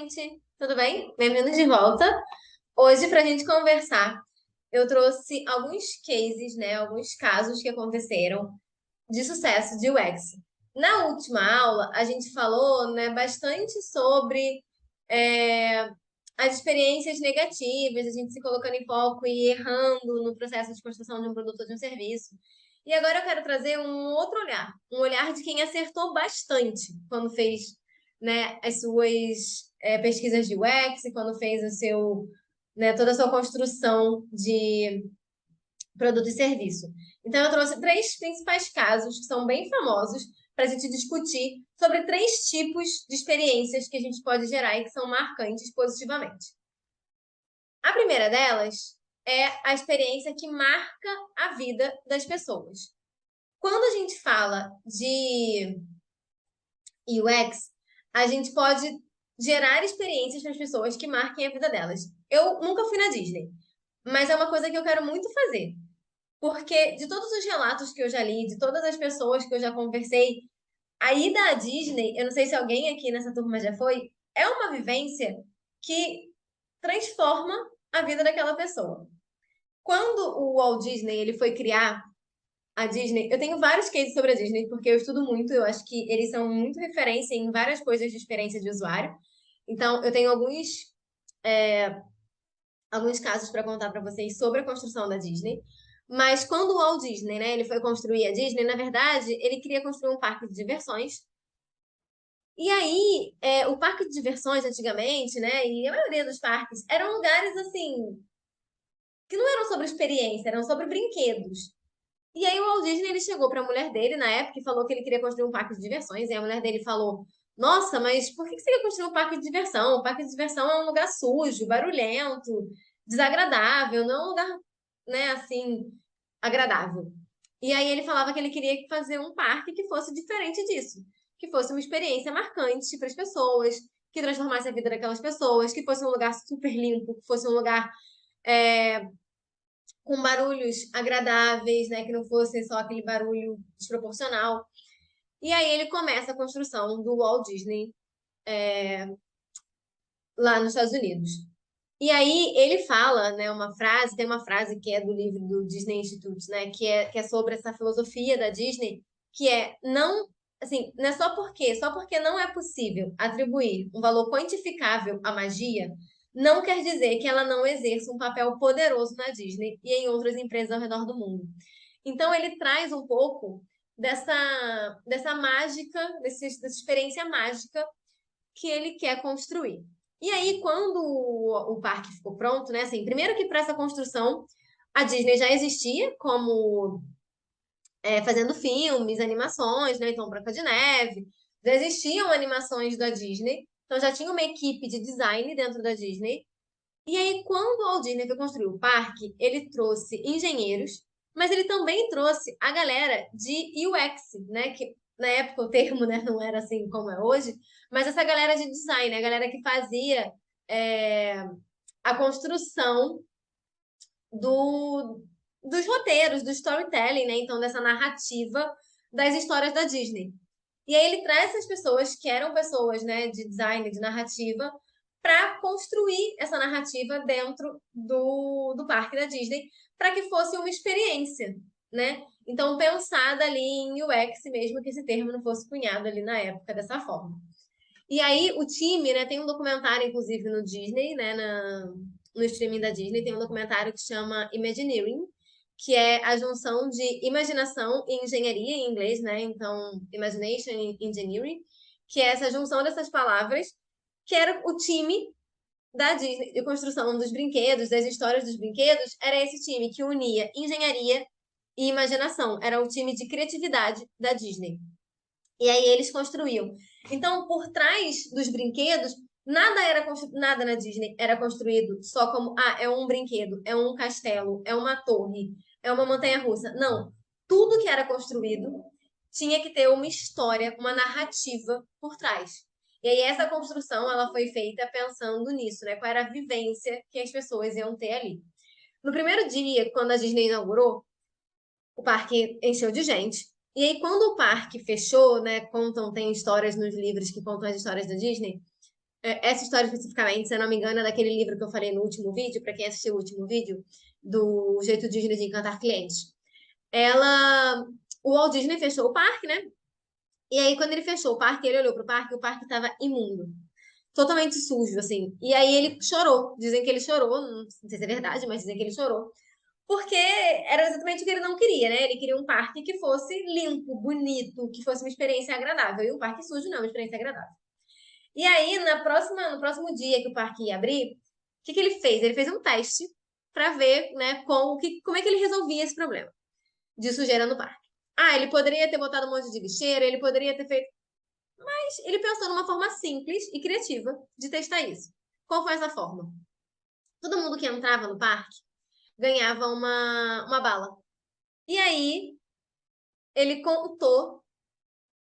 gente! Tudo bem? Bem-vindos de volta. Hoje, para a gente conversar, eu trouxe alguns cases, né? Alguns casos que aconteceram de sucesso de UX. Na última aula, a gente falou, né, bastante sobre é, as experiências negativas, a gente se colocando em foco e errando no processo de construção de um produto ou de um serviço. E agora eu quero trazer um outro olhar, um olhar de quem acertou bastante quando fez, né, as suas pesquisas de UX, quando fez o seu, né, toda a sua construção de produto e serviço. Então, eu trouxe três principais casos que são bem famosos para a gente discutir sobre três tipos de experiências que a gente pode gerar e que são marcantes positivamente. A primeira delas é a experiência que marca a vida das pessoas. Quando a gente fala de UX, a gente pode gerar experiências para as pessoas que marquem a vida delas. Eu nunca fui na Disney, mas é uma coisa que eu quero muito fazer. Porque de todos os relatos que eu já li, de todas as pessoas que eu já conversei, a ida à Disney, eu não sei se alguém aqui nessa turma já foi, é uma vivência que transforma a vida daquela pessoa. Quando o Walt Disney ele foi criar a Disney, eu tenho vários cases sobre a Disney, porque eu estudo muito, eu acho que eles são muito referência em várias coisas de experiência de usuário. Então, eu tenho alguns casos para contar para vocês sobre a construção da Disney. Mas quando o Walt Disney, né, ele foi construir a Disney, na verdade, ele queria construir um parque de diversões. E aí, o parque de diversões antigamente, né, e a maioria dos parques eram lugares assim que não eram sobre experiência, eram sobre brinquedos. E aí o Walt Disney ele chegou para a mulher dele na época e falou que ele queria construir um parque de diversões. E a mulher dele falou: Nossa, mas por que você quer construir um parque de diversão? O parque de diversão é um lugar sujo, barulhento, desagradável, não é um lugar, né, assim, agradável. E aí ele falava que ele queria fazer um parque que fosse diferente disso, que fosse uma experiência marcante para as pessoas, que transformasse a vida daquelas pessoas, que fosse um lugar super limpo, que fosse um lugar é, com barulhos agradáveis, né? Que não fosse só aquele barulho desproporcional. E aí ele começa a construção do Walt Disney lá nos Estados Unidos. E aí ele fala, né, uma frase, tem uma frase que é do livro do Disney Institute, né, que é sobre essa filosofia da Disney, que é não, assim, não é só porque não é possível atribuir um valor quantificável à magia, não quer dizer que ela não exerça um papel poderoso na Disney e em outras empresas ao redor do mundo. Então ele traz um pouco dessa mágica, dessa experiência mágica que ele quer construir. E aí, quando o parque ficou pronto, né? Assim, primeiro que para essa construção, a Disney já existia como fazendo filmes, animações, né? Então, Branca de Neve. Já existiam animações da Disney. Então, já tinha uma equipe de design dentro da Disney. E aí, quando o Walt Disney foi construir o parque, ele trouxe engenheiros, mas ele também trouxe a galera de UX, né? Que na época o termo, né, não era assim como é hoje, mas essa galera de design, a galera que fazia é, a construção do, dos roteiros, do storytelling, né? Então, dessa narrativa das histórias da Disney. E aí ele traz essas pessoas que eram pessoas, né, de design, de narrativa, para construir essa narrativa dentro do parque da Disney, para que fosse uma experiência, né? Então, pensada ali em UX mesmo, que esse termo não fosse cunhado ali na época dessa forma. E aí, o time, né, tem um documentário, inclusive, no Disney, né, no streaming da Disney, tem um documentário que chama Imagineering, que é a junção de imaginação e engenharia em inglês, né? Então, Imagination e Engineering, que é essa junção dessas palavras, que era o time da Disney, de construção dos brinquedos, das histórias dos brinquedos, era esse time que unia engenharia e imaginação. Era o time de criatividade da Disney. E aí eles construíam. Então, por trás dos brinquedos, nada na Disney era construído só como, é um brinquedo, é um castelo, é uma torre, é uma montanha-russa. Não. Tudo que era construído tinha que ter uma história, uma narrativa por trás. E aí essa construção, ela foi feita pensando nisso, né? Qual era a vivência que as pessoas iam ter ali. No primeiro dia, quando a Disney inaugurou, o parque encheu de gente. E aí, quando o parque fechou, né? Tem histórias nos livros que contam as histórias da Disney. essa história especificamente, se eu não me engano, é daquele livro que eu falei no último vídeo, para quem assistiu o último vídeo, do Jeito Disney de Encantar Clientes. Ela. O Walt Disney fechou o parque, né? E aí, quando ele fechou o parque, ele olhou pro parque e o parque tava imundo. Totalmente sujo, assim. E aí ele chorou. Dizem que ele chorou, não sei se é verdade, mas dizem que ele chorou. Porque era exatamente o que ele não queria, né? Ele queria um parque que fosse limpo, bonito, que fosse uma experiência agradável. E um parque sujo não é uma experiência agradável. E aí, no próximo dia que o parque ia abrir, o que que ele fez? Ele fez um teste para ver, né, como é que ele resolvia esse problema de sujeira no parque. Ah, ele poderia ter botado um monte de lixeira, ele poderia ter feito. Mas ele pensou numa forma simples e criativa de testar isso. Qual foi essa forma? Todo mundo que entrava no parque ganhava uma bala. E aí, ele contou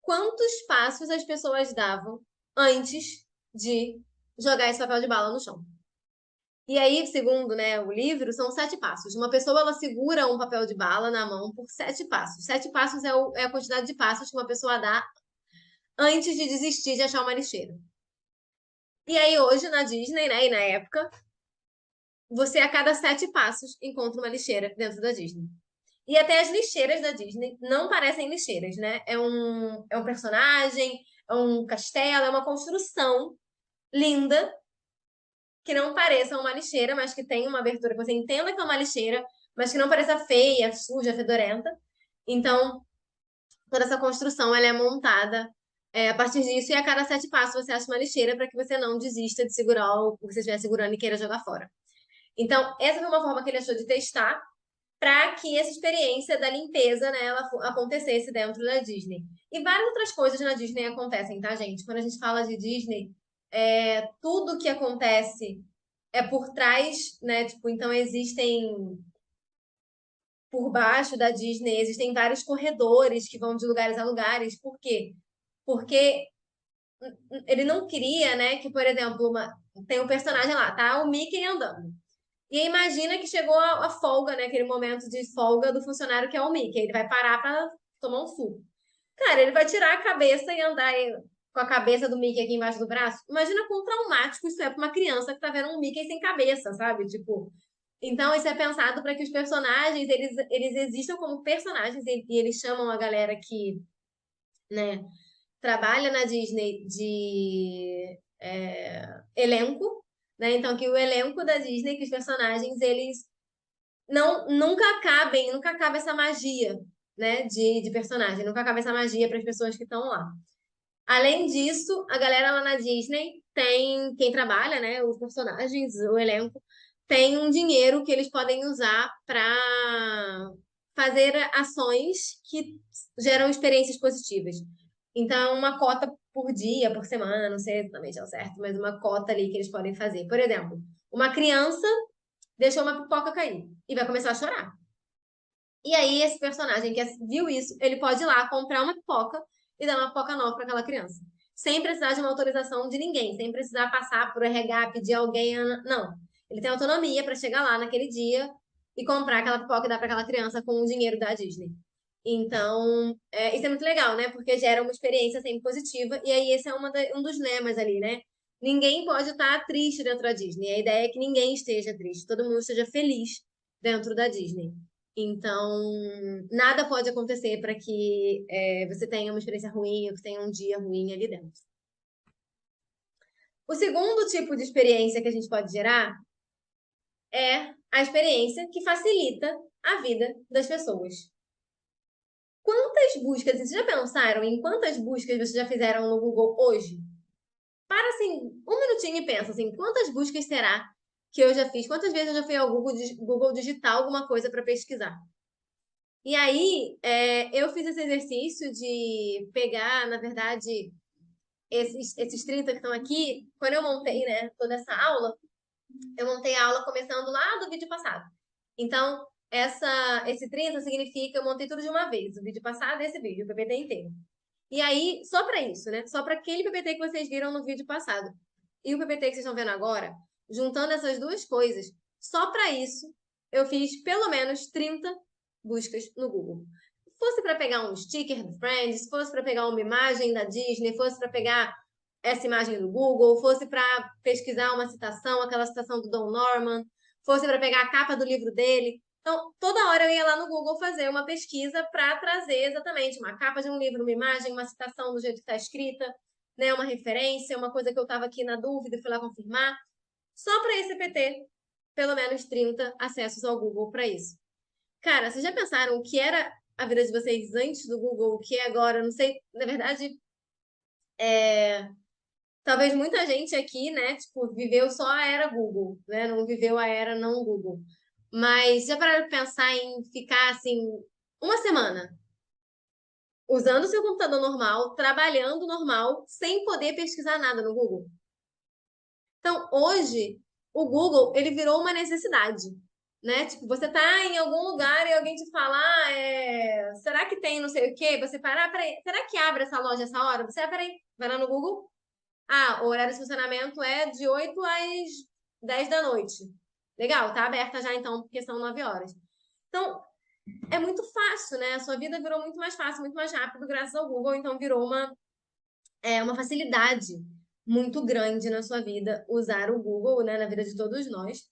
quantos passos as pessoas davam antes de jogar esse papel de bala no chão. E aí, segundo, né, o livro, são 7 passos. Uma pessoa, ela segura um papel de bala na mão por 7 passos. 7 passos é a quantidade de passos que uma pessoa dá antes de desistir de achar uma lixeira. E aí, hoje, na Disney, né, e na época, você a cada 7 passos encontra uma lixeira dentro da Disney. E até as lixeiras da Disney não parecem lixeiras, né? É um personagem, é um castelo, é uma construção linda que não pareça uma lixeira, mas que tenha uma abertura que você entenda que é uma lixeira, mas que não pareça feia, suja, fedorenta. Então, toda essa construção ela é montada a partir disso, e a cada 7 passos você acha uma lixeira para que você não desista de segurar o que você estiver segurando e queira jogar fora. Então, essa foi uma forma que ele achou de testar para que essa experiência da limpeza, né, ela acontecesse dentro da Disney. E várias outras coisas na Disney acontecem, tá, gente? Quando a gente fala de Disney, tudo que acontece é por trás, né? Tipo, então existem por baixo da Disney, existem vários corredores que vão de lugares a lugares. Por quê? Porque ele não queria, né, que, por exemplo, tem um personagem lá, tá? O Mickey andando. E aí imagina que chegou a folga, né? Aquele momento de folga do funcionário que é o Mickey. Ele vai parar pra tomar um suco. Cara, ele vai tirar a cabeça e andar com a cabeça do Mickey aqui embaixo do braço. Imagina quão traumático isso é pra uma criança que tá vendo um Mickey sem cabeça, sabe? Tipo, então isso é pensado para que os personagens, eles existam como personagens e eles chamam a galera que, né, trabalha na Disney de elenco, né? Então que o elenco da Disney, que os personagens, eles nunca acaba essa magia, né, de personagem, nunca acaba essa magia para as pessoas que estão lá. Além disso, a galera lá na Disney tem quem trabalha, né, os personagens, o elenco, tem um dinheiro que eles podem usar para fazer ações que geram experiências positivas. Então, uma cota por dia, por semana, não sei exatamente ao certo, mas uma cota ali que eles podem fazer. Por exemplo, uma criança deixou uma pipoca cair e vai começar a chorar. E aí, esse personagem que viu isso, ele pode ir lá comprar uma pipoca e dar uma pipoca nova para aquela criança. Sem precisar de uma autorização de ninguém, sem precisar passar por RH, pedir alguém. Não. Ele tem autonomia para chegar lá naquele dia e comprar aquela pipoca e dar para aquela criança com o dinheiro da Disney. Então, isso é muito legal, né? Porque gera uma experiência sempre positiva. E aí, esse é um dos lemas ali, né? Ninguém pode estar triste dentro da Disney. A ideia é que ninguém esteja triste, todo mundo esteja feliz dentro da Disney. Então, nada pode acontecer para que você tenha uma experiência ruim ou que tenha um dia ruim ali dentro. O segundo tipo de experiência que a gente pode gerar é a experiência que facilita a vida das pessoas. Quantas buscas, vocês já pensaram em quantas buscas vocês já fizeram no Google hoje? Para assim, um minutinho e pensa assim, quantas buscas será que eu já fiz? Quantas vezes eu já fui ao Google digitar alguma coisa para pesquisar? E aí, eu fiz esse exercício de pegar, na verdade, esses 30 que estão aqui. Quando eu montei, né, toda essa aula, eu montei a aula começando lá do vídeo passado. Então, esse 30 significa eu montei tudo de uma vez, o vídeo passado e esse vídeo, o PPT inteiro. E aí, só para isso, né? Só para aquele PPT que vocês viram no vídeo passado e o PPT que vocês estão vendo agora, juntando essas duas coisas, só para isso, eu fiz pelo menos 30 buscas no Google. Se fosse para pegar um sticker do Friends, se fosse para pegar uma imagem da Disney, fosse para pegar essa imagem do Google, fosse para pesquisar uma citação, aquela citação do Don Norman, fosse para pegar a capa do livro dele. Então, toda hora eu ia lá no Google fazer uma pesquisa para trazer exatamente uma capa de um livro, uma imagem, uma citação do jeito que está escrita, né, uma referência, uma coisa que eu estava aqui na dúvida e fui lá confirmar. Só para esse EPT, pelo menos 30 acessos ao Google para isso. Cara, vocês já pensaram o que era a vida de vocês antes do Google, o que é agora? Não sei, na verdade, talvez muita gente aqui, né, tipo, viveu só a era Google, né? Não viveu a era não Google. Mas já pararam pra pensar em ficar assim uma semana usando o seu computador normal, trabalhando normal, sem poder pesquisar nada no Google? Então, hoje, o Google, ele virou uma necessidade, né? Tipo, você tá em algum lugar e alguém te fala, será que tem não sei o quê? Você para, peraí, será que abre essa loja essa hora? Você, peraí, vai lá no Google. Ah, o horário de funcionamento é de 8 às 10 da noite. Legal, tá aberta já então, porque são 9 horas. Então, é muito fácil, né? A sua vida virou muito mais fácil, muito mais rápido graças ao Google, então virou uma facilidade muito grande na sua vida usar o Google, né, na vida de todos nós.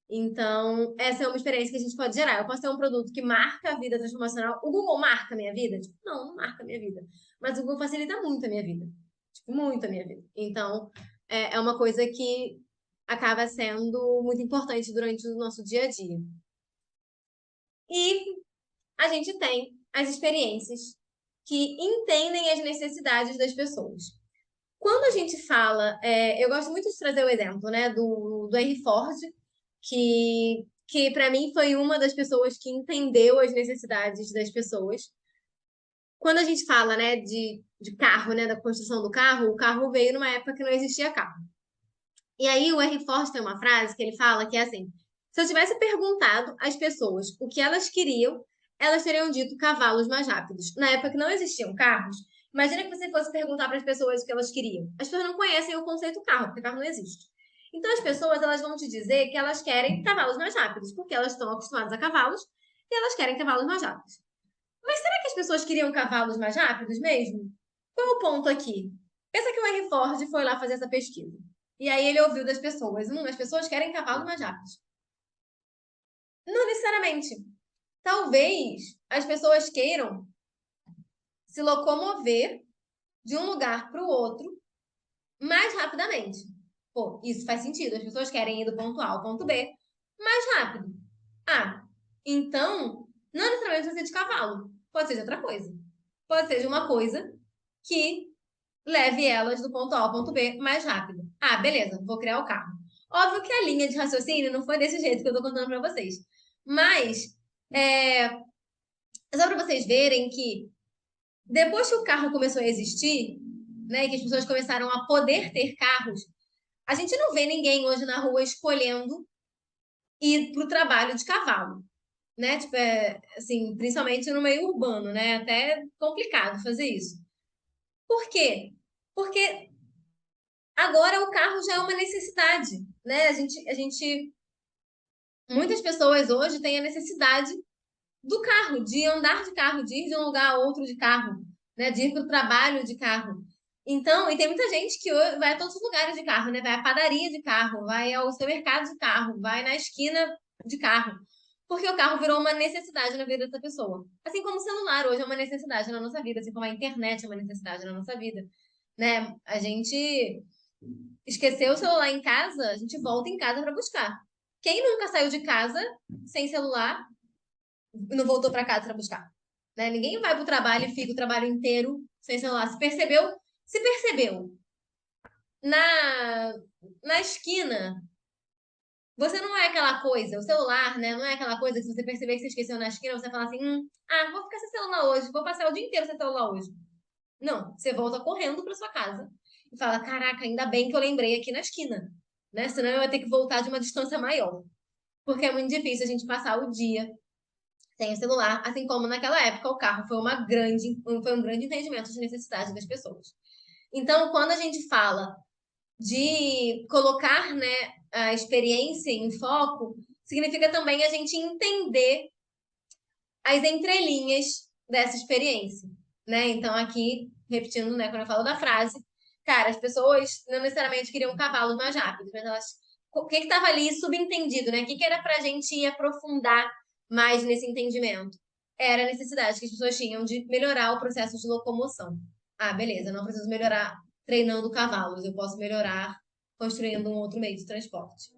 Então, essa é uma experiência que a gente pode gerar. Eu posso ter um produto que marca a vida transformacional. O Google marca a minha vida? Tipo, não, não marca a minha vida. Mas o Google facilita muito a minha vida. Tipo, muito a minha vida. Então, é uma coisa que acaba sendo muito importante durante o nosso dia a dia. E a gente tem as experiências que entendem as necessidades das pessoas. Quando a gente fala, eu gosto muito de trazer o exemplo, né, do Henry Ford, que para mim foi uma das pessoas que entendeu as necessidades das pessoas. Quando a gente fala, né, de carro, né, da construção do carro, o carro veio numa época que não existia carro. E aí o Henry Ford tem uma frase que ele fala que é assim: se eu tivesse perguntado às pessoas o que elas queriam, elas teriam dito cavalos mais rápidos. Na época que não existiam carros, imagina que você fosse perguntar para as pessoas o que elas queriam. As pessoas não conhecem o conceito carro, porque carro não existe. Então as pessoas elas vão te dizer que elas querem cavalos mais rápidos, porque elas estão acostumadas a cavalos e elas querem cavalos mais rápidos. Mas será que as pessoas queriam cavalos mais rápidos mesmo? Qual é o ponto aqui? Pensa que o Henry Ford foi lá fazer essa pesquisa. E aí ele ouviu das pessoas: as pessoas querem cavalos mais rápidos. Não necessariamente. Talvez as pessoas queiram se locomover de um lugar para o outro mais rapidamente. Pô, isso faz sentido. As pessoas querem ir do ponto A ao ponto B mais rápido. Ah, então, não necessariamente precisa ser de cavalo. Pode ser de outra coisa. Pode ser de uma coisa que leve elas do ponto A ao ponto B mais rápido. Ah, beleza, vou criar o carro. Óbvio que a linha de raciocínio não foi desse jeito que eu tô contando para vocês. Mas é só para vocês verem que depois que o carro começou a existir, né, e que as pessoas começaram a poder ter carros, a gente não vê ninguém hoje na rua escolhendo ir para o trabalho de cavalo, né? Tipo, assim, principalmente no meio urbano, né? Até complicado fazer isso. Por quê? Porque agora o carro já é uma necessidade, né? Muitas pessoas hoje têm a necessidade do carro, de andar de carro, de ir de um lugar a outro de carro, né? De ir para o trabalho de carro. Então, e tem muita gente que hoje vai a todos os lugares de carro, né? Vai à padaria de carro, vai ao supermercado de carro, vai na esquina de carro. Porque o carro virou uma necessidade na vida dessa pessoa. Assim como o celular hoje é uma necessidade na nossa vida, assim como a internet é uma necessidade na nossa vida, né? A gente esqueceu o celular em casa, a gente volta em casa para buscar. Quem nunca saiu de casa sem celular não voltou para casa para buscar? Né? Ninguém vai para o trabalho e fica o trabalho inteiro sem celular. Se percebeu? Se percebeu. Na, na esquina, você não é aquela coisa, o celular, né? Não é aquela coisa que se você perceber que você esqueceu na esquina, você fala assim: vou ficar sem celular hoje, vou passar o dia inteiro sem celular hoje. Não, você volta correndo para sua casa e fala: caraca, ainda bem que eu lembrei aqui na esquina, né? Senão eu ia ter que voltar de uma distância maior. Porque é muito difícil a gente passar o dia sem o celular, assim como naquela época o carro foi um grande entendimento de necessidade das pessoas. Então, quando a gente fala de colocar, né, a experiência em foco, significa também a gente entender as entrelinhas dessa experiência, né? Então, aqui, repetindo, né, quando eu falo da frase, Cara, as pessoas não necessariamente queriam cavalos mais rápidos, mas elas. O que estava ali subentendido, né? O que, que era pra gente aprofundar mais nesse entendimento? Era a necessidade que as pessoas tinham de melhorar o processo de locomoção. Ah, beleza, não preciso melhorar treinando cavalos, eu posso melhorar construindo um outro meio de transporte.